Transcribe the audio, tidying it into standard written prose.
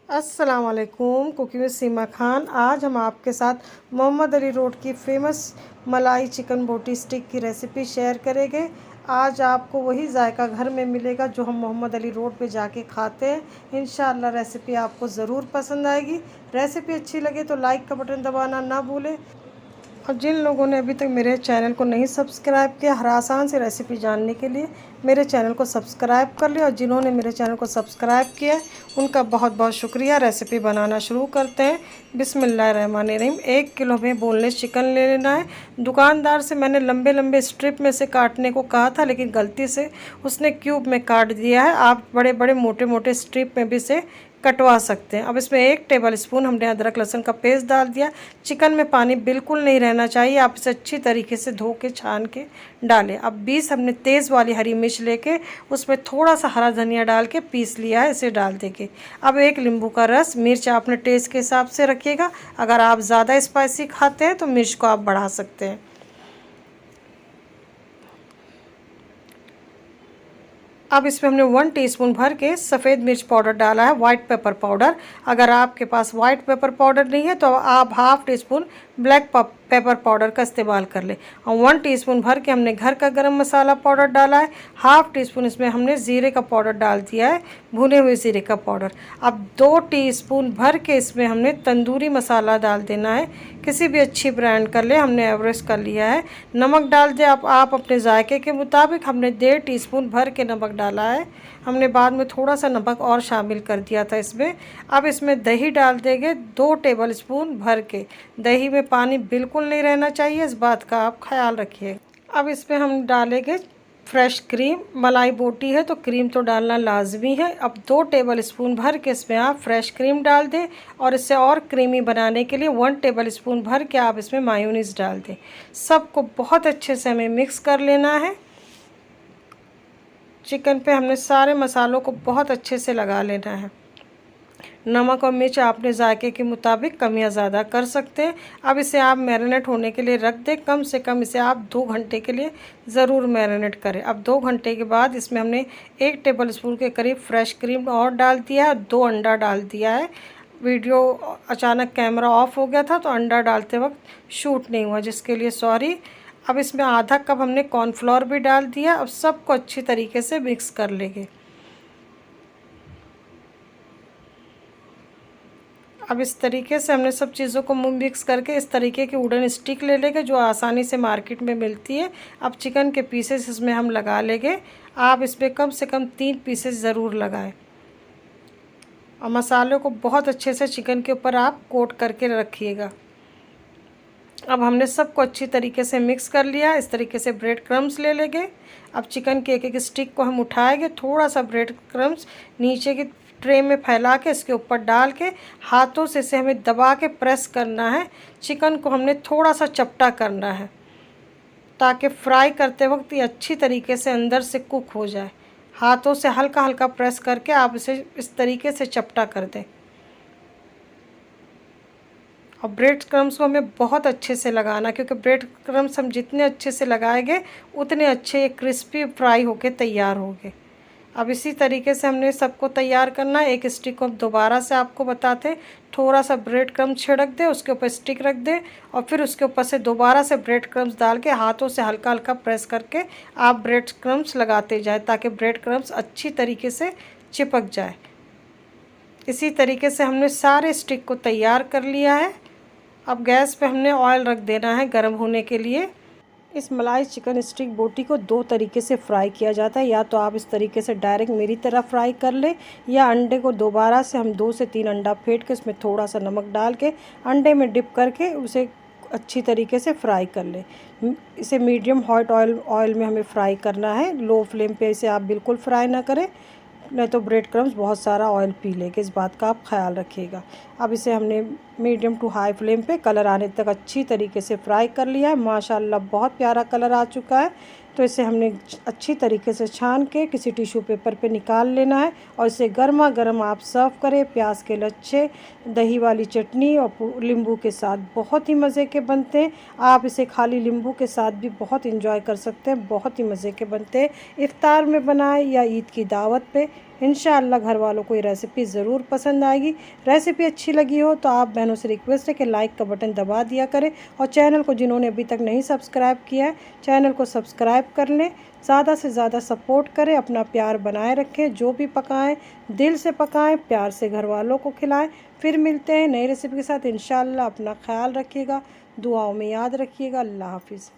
अस्सलाम वालेकुम। Cooking with सीमा खान। आज हम आपके साथ मोहम्मद अली रोड की फ़ेमस मलाई चिकन बोटी स्टिक की रेसिपी शेयर करेंगे। आज आपको वही जायका घर में मिलेगा जो हम मोहम्मद अली रोड पे जाके खाते हैं। इंशाअल्लाह रेसिपी आपको ज़रूर पसंद आएगी। रेसिपी अच्छी लगे तो लाइक का बटन दबाना ना भूलें। और जिन लोगों ने अभी तक मेरे चैनल को नहीं सब्सक्राइब किया, हर आसान सी रेसिपी जानने के लिए मेरे चैनल को सब्सक्राइब कर लिया। और जिन्होंने मेरे चैनल को सब्सक्राइब किया है उनका बहुत बहुत शुक्रिया। रेसिपी बनाना शुरू करते हैं। बिस्मिल्लाहिर्रहमानिर्रहीम। 1 किलो में बोनलेस चिकन ले लेना है। दुकानदार से मैंने लंबे लंबे स्ट्रिप में से काटने को कहा था, लेकिन गलती से उसने क्यूब में काट दिया है। आप बड़े बड़े मोटे मोटे स्ट्रिप में भी से कटवा सकते हैं। अब इसमें 1 टेबल स्पून हमने अदरक लहसुन का पेस्ट डाल दिया। चिकन में पानी बिल्कुल नहीं रहना चाहिए। आप इसे अच्छी तरीके से धो के छान के डालें। अब 20 हमने तेज़ वाली हरी मिर्च लेके उसमें थोड़ा सा हरा धनिया डाल के पीस लिया है, इसे डाल देंगे। अब 1 नींबू का रस। मिर्च आपने टेस्ट के हिसाब से रखिएगा। अगर आप ज़्यादा स्पाइसी खाते हैं तो मिर्च को आप बढ़ा सकते हैं। अब इसमें हमने 1 टीस्पून भर के सफ़ेद मिर्च पाउडर डाला है, वाइट पेपर पाउडर। अगर आपके पास वाइट पेपर पाउडर नहीं है तो आप half teaspoon black pepper powder का इस्तेमाल कर ले। और 1 टीस्पून भर के हमने घर का गरम मसाला पाउडर डाला है। हाफ़ टीस्पून इसमें हमने ज़ीरे का पाउडर डाल दिया है, भुने हुए ज़ीरे का पाउडर। अब 2 टीस्पून भर के इसमें हमने तंदूरी मसाला डाल देना है। किसी भी अच्छी ब्रांड का ले, हमने एवरेस्ट का लिया है। नमक डाल दें आप अपने जायके के मुताबिक। हमने 1.5 टीस्पून भर के नमक डाला है। हमने बाद में थोड़ा सा नमक और शामिल कर दिया था इसमें। अब इसमें दही डाल देंगे 2 टेबल स्पून भर के। दही में पानी बिल्कुल नहीं रहना चाहिए, इस बात का आप ख्याल रखिए। अब इसमें हम डालेंगे फ्रेश क्रीम। मलाई बोटी है तो क्रीम तो डालना लाजमी है। अब 2 टेबल स्पून भर के इसमें आप फ्रेश क्रीम डाल दें। और इसे और क्रीमी बनाने के लिए 1 टेबल स्पून भर के आप इसमें मायोनीज़ डाल दें। सबको बहुत अच्छे से हमें मिक्स कर लेना है। चिकन पे हमने सारे मसालों को बहुत अच्छे से लगा लेना है। नमक और मिर्च आपने जायके के मुताबिक कम या ज़्यादा कर सकते हैं। अब इसे आप मैरिनेट होने के लिए रख दें। कम से कम इसे आप 2 घंटे के लिए ज़रूर मैरिनेट करें। अब 2 घंटे के बाद इसमें हमने 1 टेबल स्पून के करीब फ्रेश क्रीम और डाल दिया है, 2 अंडा डाल दिया है। वीडियो अचानक कैमरा ऑफ हो गया था तो अंडा डालते वक्त शूट नहीं हुआ, जिसके लिए सॉरी। अब इसमें आधा कप हमने कॉर्नफ्लोर भी डाल दिया। अब सबको अच्छी तरीके से मिक्स कर लेंगे। अब इस तरीके से हमने सब चीज़ों को मिक्स करके इस तरीके की वुडन स्टिक ले लेंगे जो आसानी से मार्केट में मिलती है। अब चिकन के पीसेस इसमें हम लगा लेंगे। आप इसमें कम से कम 3 पीसेस ज़रूर लगाएं। और मसालों को बहुत अच्छे से चिकन के ऊपर आप कोट करके रखिएगा। अब हमने सबको अच्छी तरीके से मिक्स कर लिया। इस तरीके से ब्रेड क्रम्स ले लेंगे। अब चिकन के एक स्टिक को हम उठाएंगे, थोड़ा सा ब्रेड क्रम्स नीचे की ट्रे में फैला के इसके ऊपर डाल के हाथों से इसे हमें दबा के प्रेस करना है। चिकन को हमने थोड़ा सा चपटा करना है ताकि फ्राई करते वक्त ये अच्छी तरीके से अंदर से कुक हो जाए। हाथों से हल्का हल्का प्रेस करके आप इसे इस तरीके से चपटा कर दें। और ब्रेड क्रम्स को हमें बहुत अच्छे से लगाना, क्योंकि ब्रेड क्रम्स हम जितने अच्छे से लगाएंगे उतने अच्छे ये क्रिस्पी फ्राई होके तैयार होंगे। अब इसी तरीके से हमने सबको तैयार करना है। एक स्टिक को हम दोबारा से आपको बताते, थोड़ा सा ब्रेड क्रम्स छिड़क दें, उसके ऊपर स्टिक रख दें और फिर उसके ऊपर से दोबारा से ब्रेड क्रम्स डाल के हाथों से हल्का हल्का प्रेस करके आप ब्रेड क्रम्स लगाते जाएं ताकि ब्रेड क्रम्स अच्छी तरीके से चिपक जाए। इसी तरीके से हमने सारे स्टिक को तैयार कर लिया है। अब गैस पे हमने ऑयल रख देना है गर्म होने के लिए। इस मलाई चिकन स्टिक बोटी को 2 तरीके से फ्राई किया जाता है। या तो आप इस तरीके से डायरेक्ट मेरी तरह फ्राई कर लें, या अंडे को दोबारा से हम 2 से 3 अंडा फेंट के उसमें थोड़ा सा नमक डाल के अंडे में डिप करके उसे अच्छी तरीके से फ्राई कर लें। इसे मीडियम हॉट ऑयल में हमें फ्राई करना है। लो फ्लेम पे इसे आप बिल्कुल फ्राई ना करें, नहीं तो ब्रेड क्रम्स बहुत सारा ऑयल पी लेंगे, इस बात का आप ख्याल रखिएगा। अब इसे हमने मीडियम टू हाई फ्लेम पे कलर आने तक अच्छी तरीके से फ्राई कर लिया है। माशाल्लाह बहुत प्यारा कलर आ चुका है। तो इसे हमने अच्छी तरीके से छान के किसी टिश्यू पेपर पे निकाल लेना है और इसे गर्मा गर्म आप सर्व करें प्याज के लच्छे, दही वाली चटनी और नींबू के साथ। बहुत ही मज़े के बनते हैं। आप इसे खाली नींबू के साथ भी बहुत इंजॉय कर सकते हैं, बहुत ही मज़े के बनते हैं। इफ्तार में बनाएं या ईद की दावत पे इंशाअल्लाह घर वालों को ये रेसिपी ज़रूर पसंद आएगी। रेसिपी अच्छी लगी हो तो आप बहनों से रिक्वेस्ट है कि लाइक का बटन दबा दिया करें और चैनल को जिन्होंने अभी तक नहीं सब्सक्राइब किया है चैनल को सब्सक्राइब कर लें। ज़्यादा से ज़्यादा सपोर्ट करें, अपना प्यार बनाए रखें। जो भी पकाएं दिल से पकाएं, प्यार से घर वालों को खिलाएं। फिर मिलते हैं नई रेसिपी के साथ इंशाअल्लाह। अपना ख्याल रखिएगा, दुआओं में याद रखिएगा। अल्लाह हाफिज़।